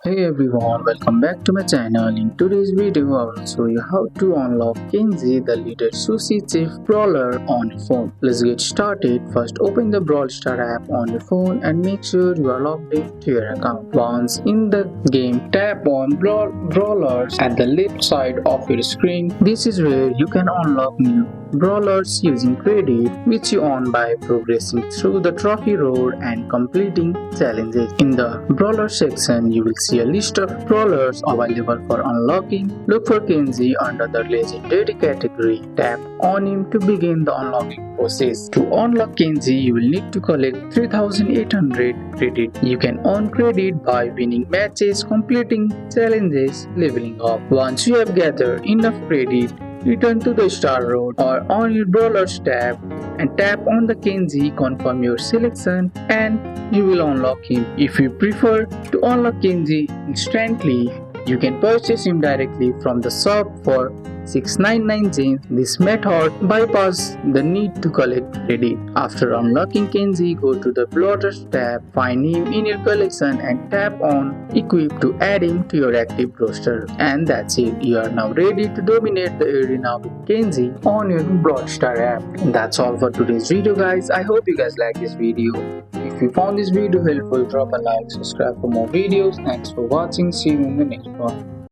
Hey everyone, welcome back to my channel. In today's video, I will show you how to unlock Kenji, the leader sushi chief brawler on your phone. Let's get started. First, open the Brawl Star app on your phone and make sure you are logged into your account. Once in the game, tap on Brawlers at the left side of your screen. This is where you can unlock new brawlers using credit which you earn by progressing through the trophy road and completing challenges. In the brawler section, you will see a list of brawlers available for unlocking. Look for Kenji under the legendary category. Tap on him to begin the unlocking process. To unlock Kenji, you will need to collect 3800 credit. You can earn credit by winning matches, completing challenges, leveling up. Once you have gathered enough credit, return to the Star Road or on your Brawlers tab and tap on the Kenji, confirm your selection and you will unlock him. If you prefer to unlock Kenji instantly, you can purchase him directly from the shop for 699 gems. This method bypasses the need to collect credit. After unlocking Kenji, go to the Brawlers tab, find him in your collection and tap on Equip to add him to your active roster. And that's it. You are now ready to dominate the arena with Kenji on your Brawl Star app. And that's all for today's video, guys. I hope you guys like this video. If you found this video helpful, drop a like, subscribe for more videos. Thanks for watching. See you in the next one.